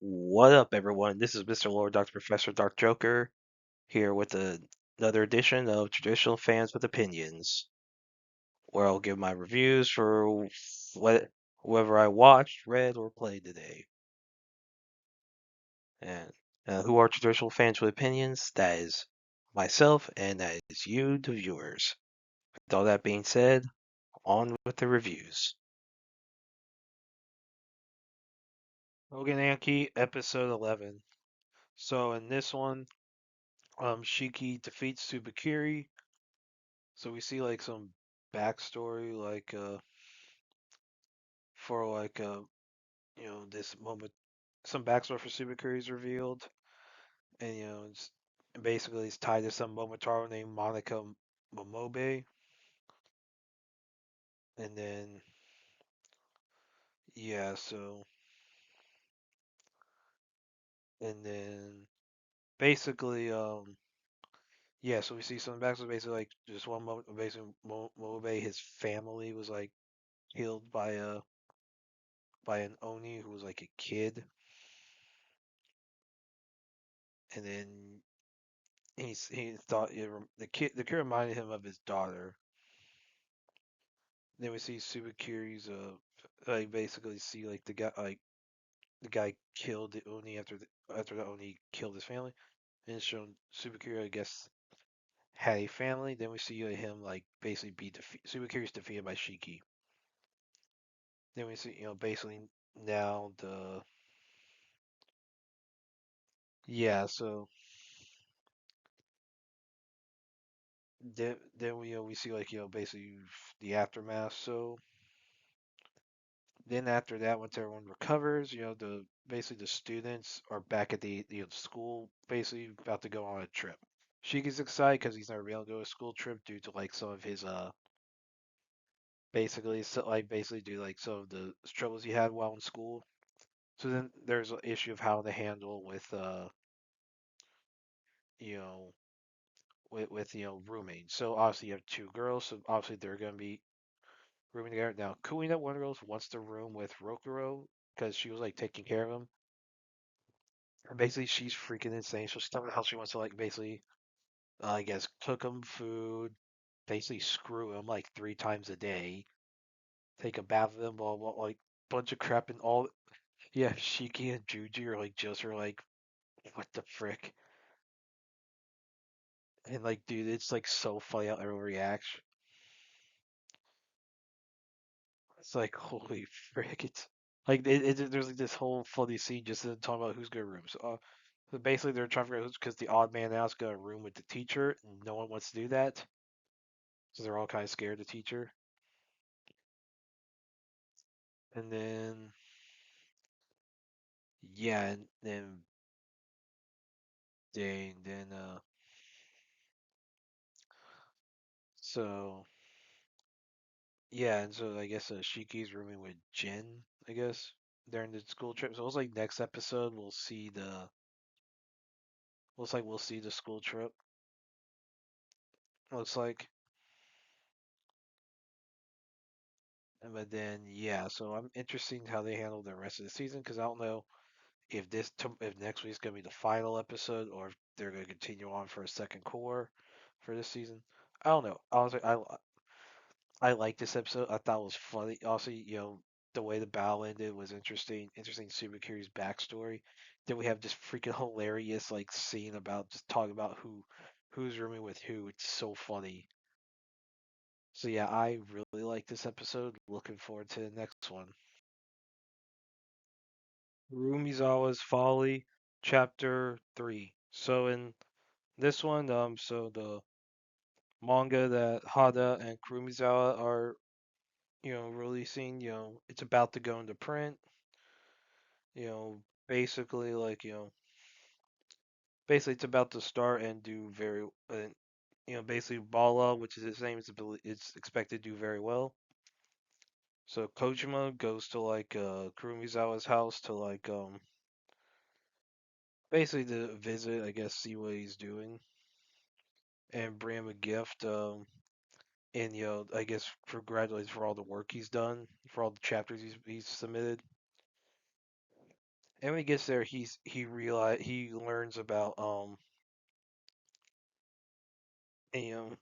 What up, everyone? This is Mr. Lord, Dr. Professor, Dark Joker, here with another edition of Traditional Fans with Opinions, where I'll give my reviews for whoever I watched, read, or played today. And who are Traditional Fans with Opinions? That is myself, and that is you, the viewers. With all that being said, on with the reviews. Tougen Anki, episode 11. So in this one, Shiki defeats Tsubakiri. So we see like some backstory, like for like this moment, some backstory for Subakuri is revealed, and it's basically it's tied to some Momotaro named Monica Momobe, and then yeah, so and then basically yeah, so we see some backstory basically like just one moment basically Momobe, his family was like killed by an Oni who was like a kid, and then he thought the kid reminded him of his daughter. Then we see Subakiri's like basically see like the guy killed the Oni after the Oni killed his family, and it's shown Subakiri I guess had a family. Then we see him like basically be Subakiri's defeated by Shiki. Then we see basically now the yeah, so then we see like basically the aftermath. So then after that, once everyone recovers, the basically the students are back at the school, basically about to go on a trip. Shiki's excited because he's never been able to go on a school trip due to like some of his basically so like basically due to like some of the troubles he had while in school. So then there's an issue of how to handle with you know with roommates. So obviously you have two girls, so obviously they're gonna be rooming together. Now Kuina, one of the girls, wants to room with Rokuro because she was like taking care of him. Basically, she's freaking insane. So she's telling me how she wants to like basically, I guess, cook him food, basically screw him like 3 times a day, take a bath with him, blah blah, like bunch of crap and all. Yeah, Shiki and Juji are like just are like, what the frick? And like, dude, it's like so funny how everyone reacts. It's like, holy frick! It's like there's like this whole funny scene just talking about who's gonna room. So basically they're trying to figure out who's because the odd man out's gonna room with the teacher, and no one wants to do that. So they're all kind of scared of the teacher. And then yeah, and then so yeah, and so I guess Shiki's rooming with Jin, I guess, during the school trip. So it was like next episode we'll see the looks like we'll see the school trip. Looks like. But then yeah, so I'm interested in how they handle the rest of the season because I don't know if next week's gonna be the final episode or if they're gonna continue on for a second core for this season. I don't know. Honestly, I like this episode. I thought it was funny. Also, the way the battle ended was interesting. Interesting Subakiri's backstory. Then we have this freaking hilarious like scene about just talking about who's rooming with who. It's so funny. So yeah, I really like this episode. Looking forward to the next one. Kurumizawa's Folly, Chapter 3. So in this one, so the manga that Hada and Kurumizawa are, releasing, it's about to go into print. Basically like, basically it's about to start and do very, basically Bala, which is his name, it's expected to do very well. So Kojima goes to like Kurumizawa's house to like basically to visit, I guess, see what he's doing and bring him a gift. And I guess congratulations for all the work he's done, for all the chapters he's submitted. And when he gets there, he learns about and,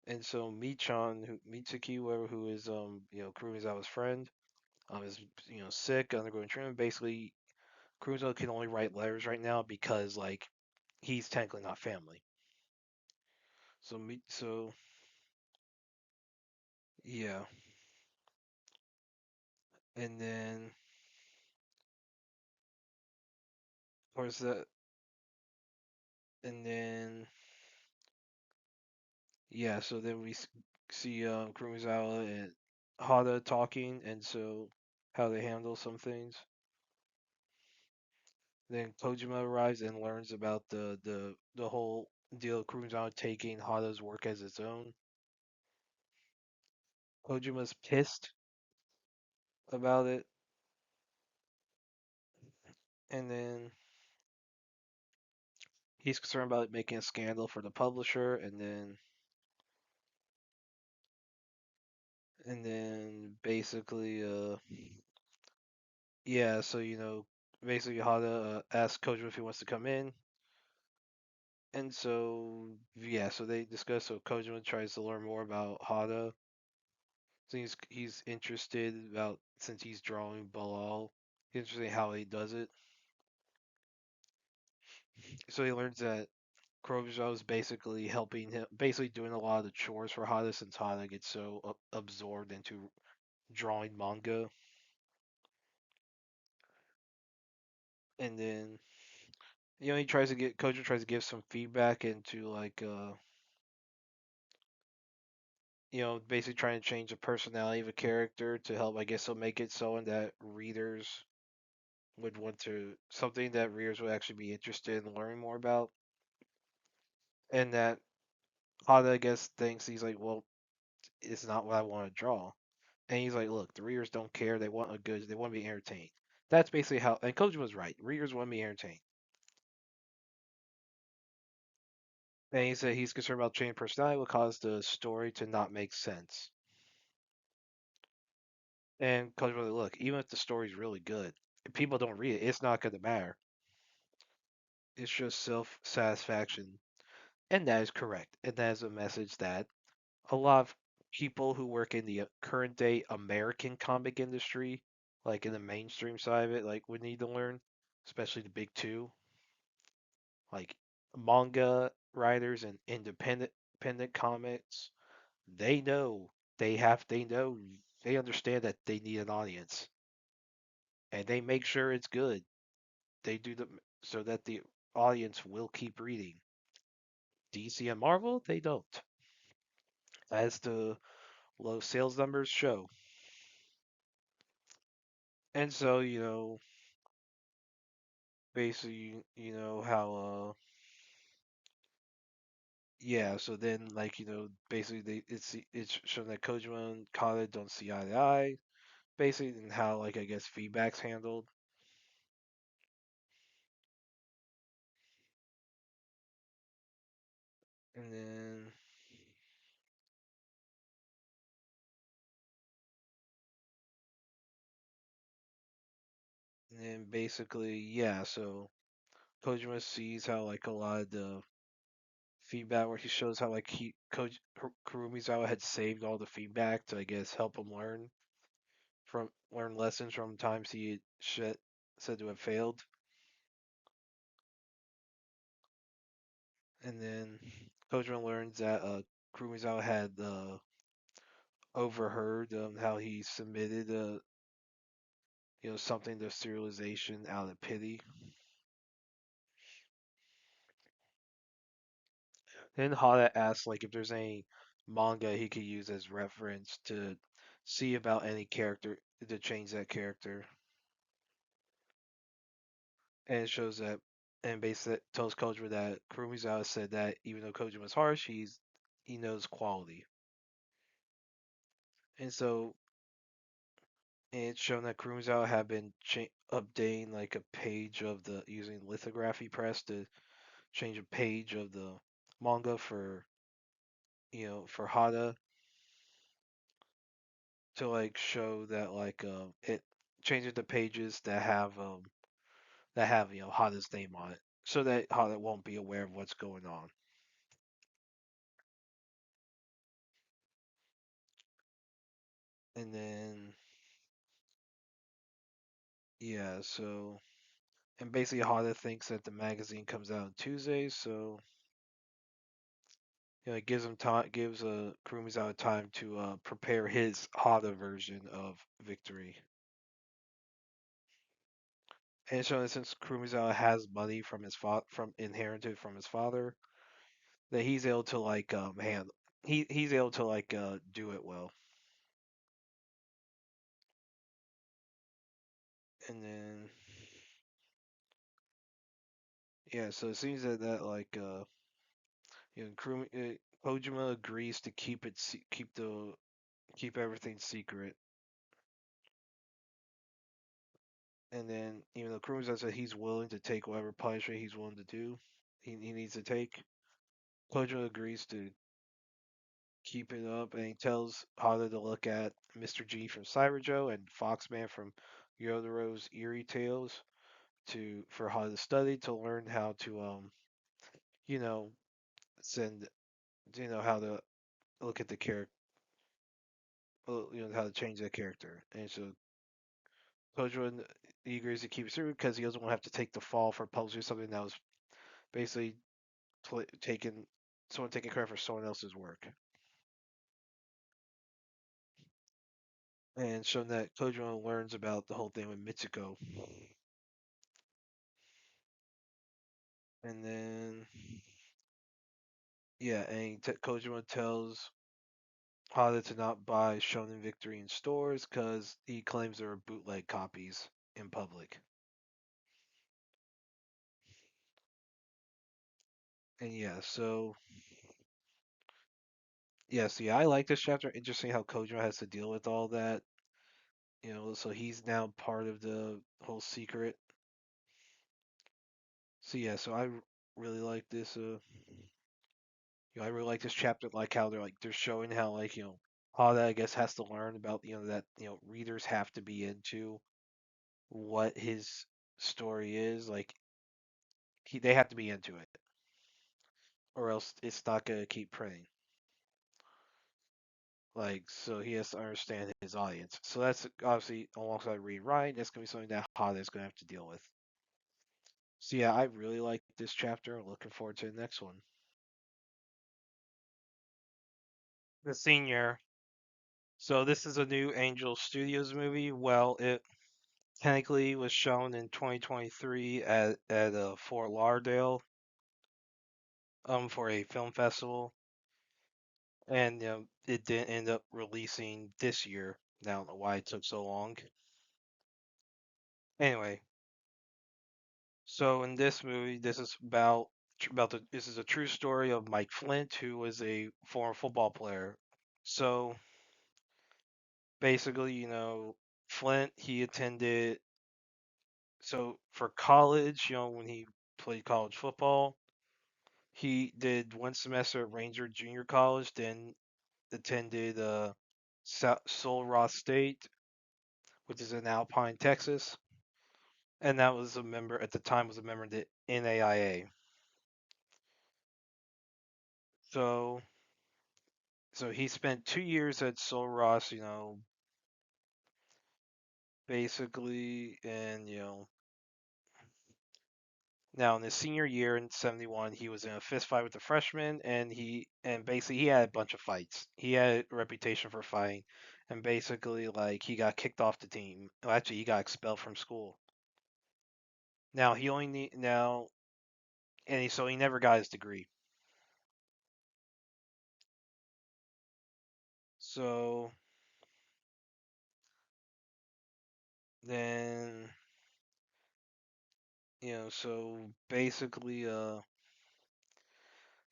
and so Mitsuki, whoever who is Kurumizawa's friend, is sick, undergoing treatment. Basically, Kurumizawa can only write letters right now because like he's technically not family. So yeah, and then of course that, and then yeah, so then see Kurumizawa and Hada talking, and so how they handle some things. Then Kojima arrives and learns about the whole deal of Kurumizawa taking Hada's work as its own. Kojima's pissed about it, and then he's concerned about it making a scandal for the publisher, and then basically yeah, so basically Hada asks Kojima if he wants to come in, and so yeah, so they discuss. So Kojima tries to learn more about Hada. So he's interested about since he's drawing Balal. He's interested in how he does it. So he learns that Kurobuzo is basically helping him, basically doing a lot of the chores for Hada since Hada gets so absorbed into drawing manga. And then he tries to get Kojima tries to give some feedback into like basically trying to change the personality of a character to help, I guess, he'll make it so that readers would want to something that readers would actually be interested in learning more about, and that Hada, I guess, thinks he's like, well, it's not what I want to draw, and he's like, look, the readers don't care, they want to be entertained. That's basically how, and Kojima was right. Readers want to be entertained, and he said he's concerned about changing personality will cause the story to not make sense. And Kojima was like, look, even if the story's really good, if people don't read it, it's not going to matter. It's just self satisfaction. And that is correct. And that is a message that a lot of people who work in the current day American comic industry, like in the mainstream side of it, like would need to learn, especially the big two, like manga writers and independent comics. They know they understand that they need an audience, and they make sure it's good. They do the so that the audience will keep reading. DC and Marvel, they don't, as the low sales numbers show. And so, basically, how, yeah. So then, like, basically, it's shown that Kojima and Khaled don't see eye to eye. Basically, and how, like, I guess feedback's handled, and then basically, yeah. So Kojima sees how, like, a lot of the feedback where he shows how, like, Kurumizawa had saved all the feedback to, I guess, help him learn lessons from times he had said to have failed. And then Kojima learns that Kurumizawa had overheard how he submitted something to serialization out of pity. Then Hada asks like if there's any manga he could use as reference to see about any character to change that character. And it shows that and basically tells Kojima that Kurumizawa said that even though Kojima was harsh, he knows quality. And so and it's shown that Kurumizawa had been updating like a page of the using lithography press to change a page of the manga for Hada to like show that like it changes the pages that have that have Hada's name on it, so that Hada won't be aware of what's going on. And then yeah, so and basically Hada thinks that the magazine comes out on Tuesdays, so it gives him time, gives Kurumizawa time to prepare his Hada version of victory. And so since Kurumizawa has money from his from inherited from his father, that he's able to like handle he's able to like do it well. And then yeah, so it seems like Kojima agrees to keep it keep everything secret. And then even though Kurumizawa said he's willing to take whatever punishment he's willing to do, he needs to take. Kojima agrees to keep it up, and he tells Hada to look at Mr. G from Cyberjoe and Foxman from Yotaro's Eerie Tales for Hada to study to learn how to you know send how to look at the character, how to change that character. And so Kojima he agrees to keep it secret because he doesn't want to have to take the fall for publishing something that was basically taken someone taking credit for someone else's work. And so that Kojima learns about the whole thing with Mitsuko. And then, yeah, and Kojima tells Hada to not buy Shonen Victory in stores because he claims there are bootleg copies in public. And yeah, I like this chapter. Interesting how Kojima has to deal with all that. So he's now part of the whole secret. So yeah, so really like this. I really like this chapter, like how they're showing how Hada I guess has to learn about that readers have to be into what his story is. Like they have to be into it, or else it's not gonna keep printing. Like so, he has to understand his audience. So that's obviously alongside Reed Wright. That's gonna be something that Hada is gonna have to deal with. So yeah, I really like this chapter. I'm looking forward to the next one. The Senior. So this is a new Angel Studios movie. Well, it technically was shown in 2023 at Fort Lauderdale for a film festival, and it didn't end up releasing this year. I don't know why it took so long. Anyway, so in this movie, this is this is a true story of Mike Flint, who was a former football player. So basically, Flint he attended for college, when he played college football, he did one semester at Ranger Junior College, then attended Sol Ross State, which is in Alpine, Texas, and that was a member at the time was a member of the NAIA. So he spent 2 years at Sol Ross, basically, and now in his senior year in '71, he was in a fist fight with the freshman, and basically he had a bunch of fights. He had a reputation for fighting, and basically like he got kicked off the team. Well, actually, he got expelled from school. Now he only need now, and so he never got his degree. So then so basically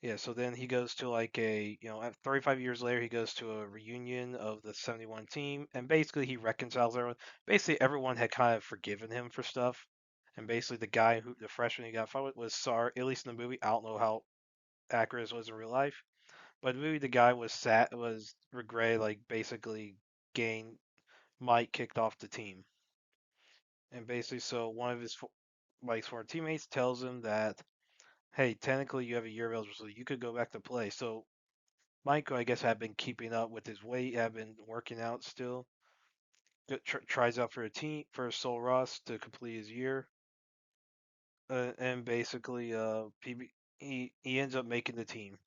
yeah, so then he goes to like at 35 years later, he goes to a reunion of the 71 team, and basically he reconciles everyone. Basically, everyone had kind of forgiven him for stuff, and basically the freshman he got fought with, was sorry. At least in the movie, I don't know how accurate it was in real life, but in the movie the guy was regret like basically getting Mike kicked off the team, and basically so one of his Mike's former teammates tells him that, hey, technically you have a year of eligibility, so you could go back to play. So Mike, I guess, had been keeping up with his weight, had been working out still. Tries out for a team for Sol Ross to complete his year, and basically, he ends up making the team.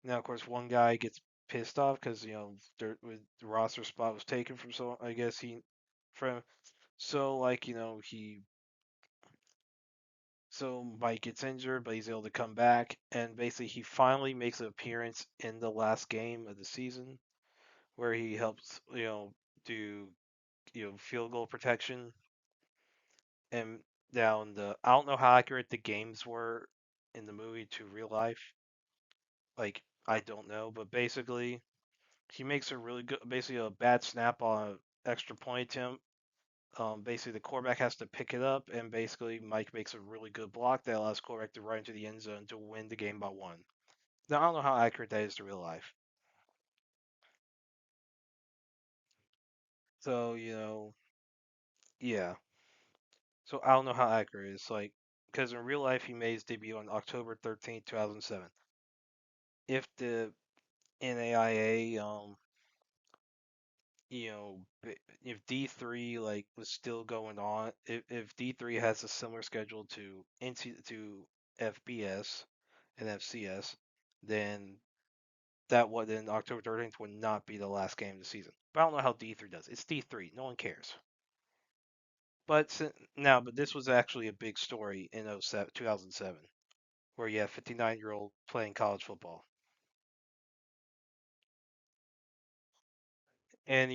Now, of course, one guy gets pissed off because the roster spot was taken from, so I guess from so like he so Mike gets injured, but he's able to come back, and basically he finally makes an appearance in the last game of the season where he helps do field goal protection. And down the I don't know how accurate the games were in the movie to real life. Like I don't know, but basically he makes a really good, basically a bad snap on an extra point attempt. Basically the quarterback has to pick it up, and basically Mike makes a really good block that allows quarterback to run into the end zone to win the game by one. Now I don't know how accurate that is to real life. So yeah. So I don't know how accurate it is. Like because in real life he made his debut on October 13th, 2007. If the NAIA you know, if D3 like was still going on, if D3 has a similar schedule to FBS and FCS, then then October 13th would not be the last game of the season. But I don't know how D3 does. It's D3. No one cares. But this was actually a big story in 2007, where you have 59-year-old playing college football. And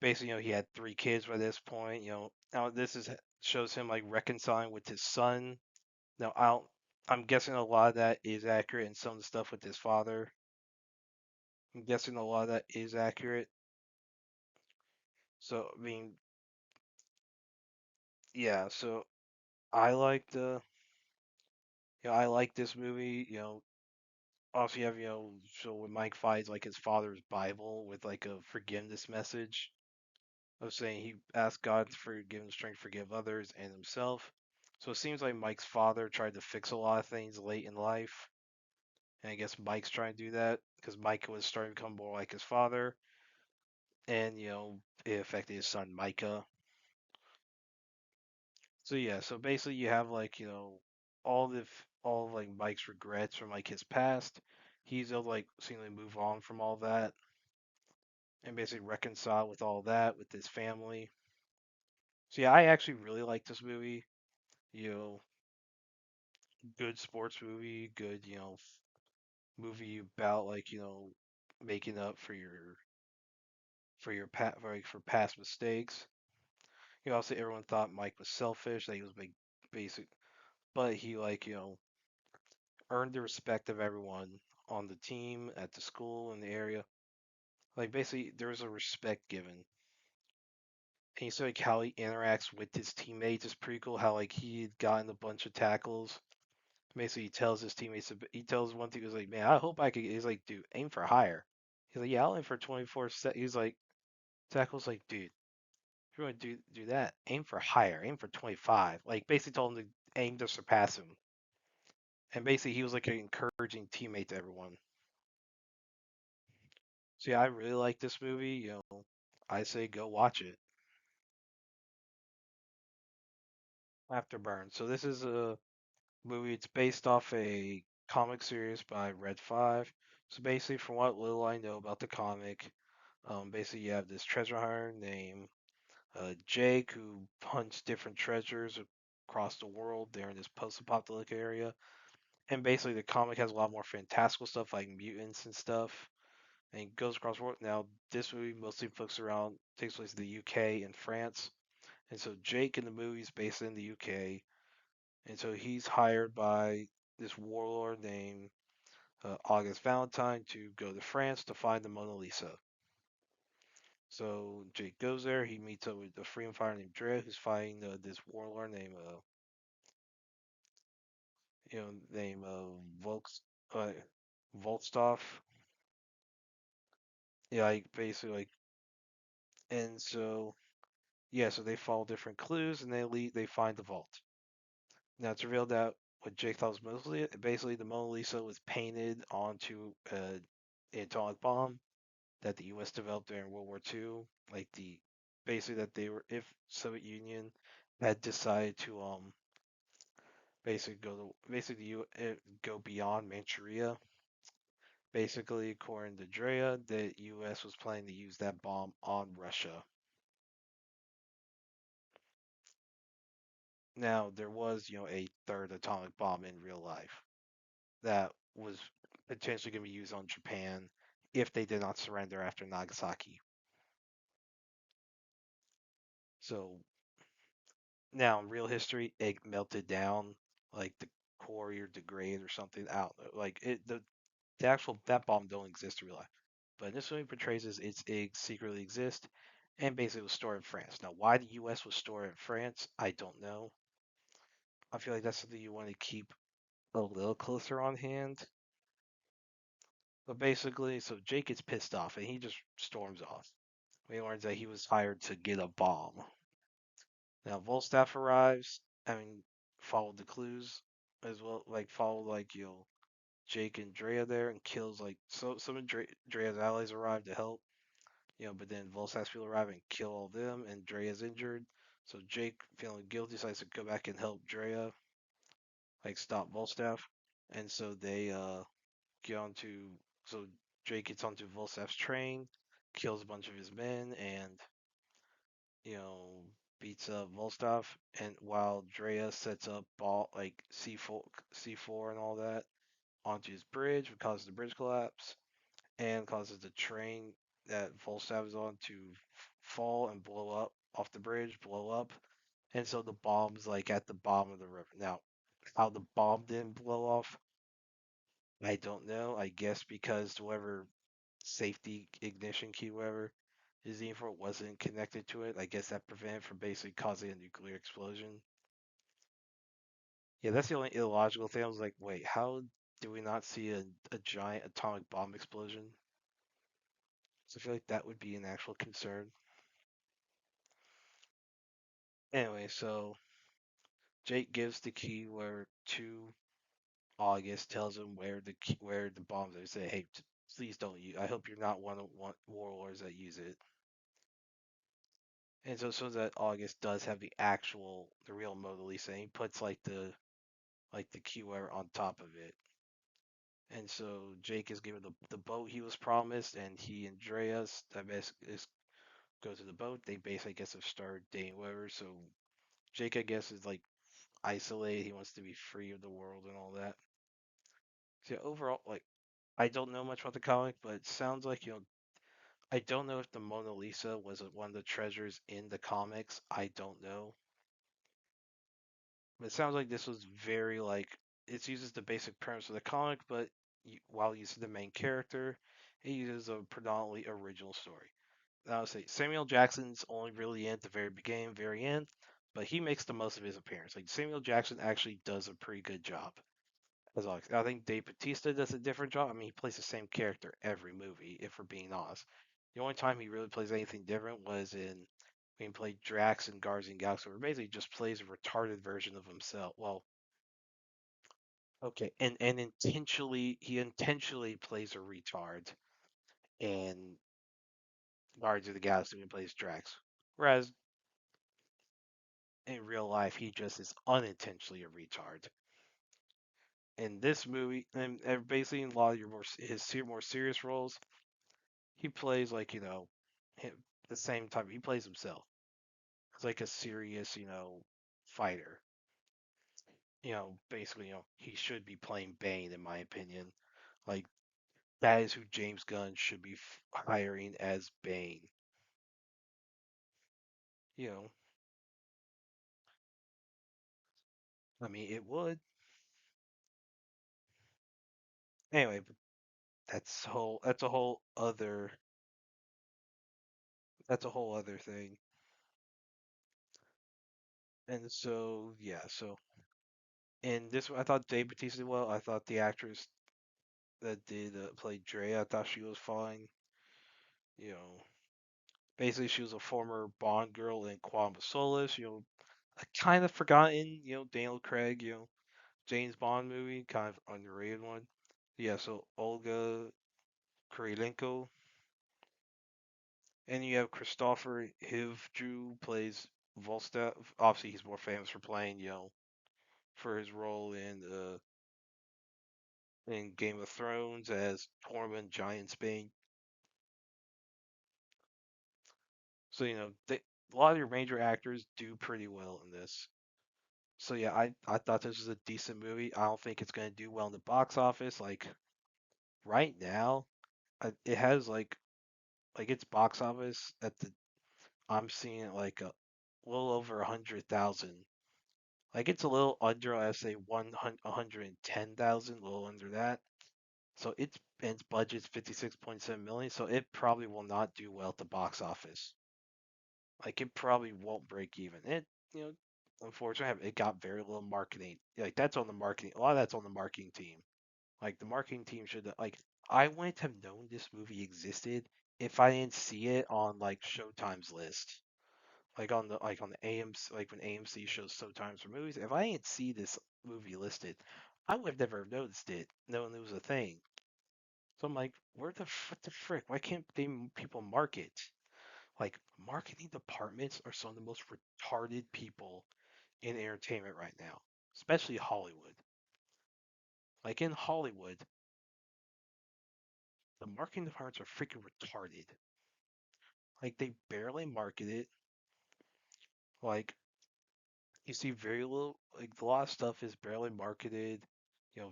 basically he had three kids by this point. Now this is shows him like reconciling with his son. Now I'm guessing a lot of that is accurate, and some of the stuff with his father, I'm guessing a lot of that is accurate. So I mean, yeah. So I like the I like this movie. Also you have so when Mike finds like his father's Bible with like a forgiveness message of saying he asked God for give him strength to forgive others and himself. So it seems like Mike's father tried to fix a lot of things late in life, and I guess Mike's trying to do that because Mike was starting to become more like his father, and it affected his son Micah. So yeah, so basically you have like all of like Mike's regrets from like his past. He's able to like seemingly move on from all that and basically reconcile with all that with his family. So yeah, I actually really like this movie. You know, good sports movie, good, movie about like, making up for your for past mistakes. Also everyone thought Mike was selfish, that he was basic, but he like, earned the respect of everyone on the team, at the school, in the area. Like basically there was a respect given. And you see like how he interacts with his teammates is pretty cool. How like he had gotten a bunch of tackles. Basically, he tells his teammates. He tells one thing. He's like, "Man, I hope I could." He's like, "Dude, aim for higher." He's like, "Yeah, I'll aim for 24 set." He's like, "Tackle's like, dude, if you want to do that, aim for higher. Aim for 25." Like basically told him to aim to surpass him. And basically, he was like an encouraging teammate to everyone. So yeah, I really like this movie. I say go watch it. Afterburn. So this is a movie. It's based off a comic series by Red Five. So basically, from what little I know about the comic, basically you have this treasure hunter named Jake who hunts different treasures across the world. They're in this post-apocalyptic area, and basically the comic has a lot more fantastical stuff like mutants and stuff, and it goes across the world. Now this movie mostly takes place in the UK and France, and so Jake in the movie is based in the UK, and so he's hired by this warlord named August Valentine to go to France to find the Mona Lisa. So Jake goes there. He meets up with a freedom fighter named Dre, who's fighting this warlord named Volks uh, Volstov. Yeah, like basically like, and so yeah, so they follow different clues and they find the vault. Now it's revealed that what Jake thought was mostly basically the Mona Lisa was painted onto an atomic bomb that the U.S. developed during World War II. Like the basically that they were if Soviet Union had decided to go beyond Manchuria. Basically, according to Drea, the U.S. was planning to use that bomb on Russia. Now there was, a third atomic bomb in real life that was potentially going to be used on Japan if they did not surrender after Nagasaki. So now in real history, it melted down, like the core or degrade or something. I don't know. Like the actual that bomb don't exist in real life. But in this movie portrays as its eggs secretly exist and basically was stored in France. Now why the US was stored in France, I don't know. I feel like that's something you want to keep a little closer on hand. But basically, so Jake gets pissed off and he just storms off. We learns that he was hired to get a bomb. Now Volstaff arrives, having followed the clues as well, like followed Jake and Drea there and kills some of Drea's allies arrive to help, but then Volstaff's people arrive and kill all of them and Drea's injured. So Jake, feeling guilty, decides to go back and help Drea, like stop Volstaff. And so they get onto so Jake gets onto Volstaff's train, kills a bunch of his men, and you know beats up Volstaff. And while Drea sets up ball like C4 and all that onto his bridge, which causes the bridge collapse and causes the train that Volstaff is on to fall and blow up off the bridge, blow up. And so the bomb's like at the bottom of the river. Now, how the bomb didn't blow off, I don't know. I guess because whoever safety ignition key, whatever is the for wasn't connected to it. I guess that prevented from basically causing a nuclear explosion. Yeah, that's the only illogical thing. I was like, wait, how do we not see a giant atomic bomb explosion? So I feel like that would be an actual concern. Anyway, so Jake gives the key where to August, tells him where the bombs are. They say, hey, please don't use. I hope you're not one of one warlords that use it. And so that August does have the real Mona Lisa, and he puts like the keyword on top of it. And so Jake is given the boat he was promised, and he and Dreas that is go to the boat. They basically, I guess, have started dating whatever. So Jake, I guess, is like isolated. He wants to be free of the world and all that. So overall, like, I don't know much about the comic, but it sounds like I don't know if the Mona Lisa was one of the treasures in the comics. I don't know. But it sounds like this was very like it uses the basic premise of the comic, but while using the main character, it uses a predominantly original story. I would say Samuel Jackson's only really in at the very beginning, very end, but he makes the most of his appearance. Like Samuel Jackson actually does a pretty good job. As always, I think Dave Bautista does a different job. I mean, he plays the same character every movie, if we're being honest. The only time he really plays anything different was when he played Drax in Guardians of the Galaxy, where he basically just plays a retarded version of himself. Well, okay, and he intentionally plays a retard in Guardians of the Galaxy when he plays Drax. Whereas in real life, he just is unintentionally a retard. In this movie, and basically in a lot of more serious roles, he plays like the same time he plays himself. It's like a serious fighter. Basically he should be playing Bane in my opinion. Like that is who James Gunn should be hiring as Bane. You know, I mean it would. Anyway, but that's a whole other thing. And so yeah, so and this I thought Dave Bautista did well. I thought the actress that did play Dre, I thought she was fine. You know, Basically, she was a former Bond girl in Quantum of Solace. A kind of forgotten, Daniel Craig, James Bond movie, kind of underrated one. Yeah, so Olga Kurilenko, and you have Christopher Hivju plays Volstagg. Obviously, he's more famous for playing, for his role in Game of Thrones as Tormund Giantsbane. So a lot of your major actors do pretty well in this. So yeah, I thought this was a decent movie. I don't think it's gonna do well in the box office. Like right now, it has like its box office at the I'm seeing it like a little over 100,000. Like it's a little under, I say 110,000, a little under that. So its budget's 56.7 million. So it probably will not do well at the box office. Like it probably won't break even. You know, unfortunately, it got very little marketing. Like that's on the marketing. A lot of that's on the marketing team. Like the marketing team should like. I wouldn't have known this movie existed if I didn't see it on like Showtime's list. Like on the AMC, like when AMC shows Showtimes for movies. If I didn't see this movie listed, I would have never noticed it, knowing it was a thing. So I'm like, what the frick? Why can't people market? Like marketing departments are some of the most retarded people in entertainment right now, especially Hollywood. Like in Hollywood, the marketing departments are freaking retarded. Like they barely market it. Like you see very little, like a lot of stuff is barely marketed.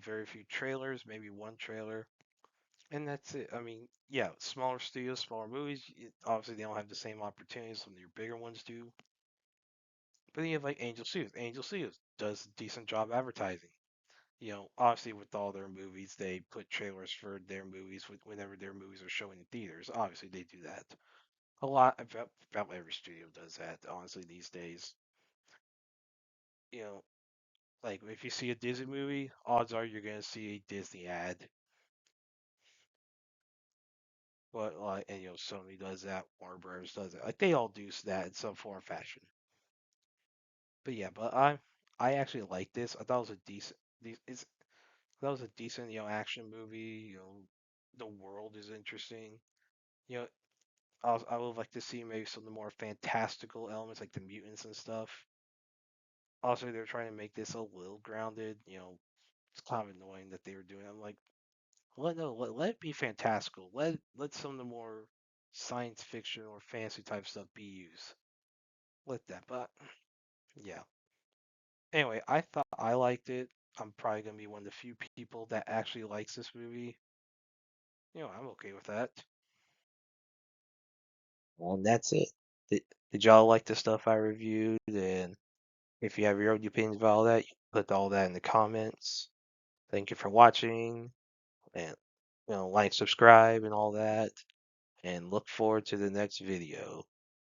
Very few trailers, maybe one trailer, and that's it. I mean, yeah, smaller studios, smaller movies. Obviously, they don't have the same opportunities some of your bigger ones do. But then you have like Angel Studios. Angel Studios does a decent job advertising. Obviously with all their movies, they put trailers for their movies whenever their movies are showing in theaters. Obviously, they do that. A lot about every studio does that. Honestly, these days, you know, like if you see a Disney movie, odds are you're gonna see a Disney ad. But like, and Sony does that, Warner Bros. Does that. Like they all do that in some form or fashion. But yeah, I actually like this. I thought it was a decent. It's that was a decent action movie. The world is interesting. You know, I would like to see maybe some of the more fantastical elements like the mutants and stuff. Also, they're trying to make this a little grounded. It's kind of annoying that they were doing. I'm like, let it be fantastical. Let some of the more science fiction or fantasy type stuff be used. Let that. But yeah. Anyway, I thought I liked it. I'm probably gonna be one of the few people that actually likes this movie. I'm okay with that. Well, that's it. Did y'all like the stuff I reviewed? And if you have your own opinions about all that, you can put all that in the comments. Thank you for watching, and like, subscribe, and all that. And look forward to the next video.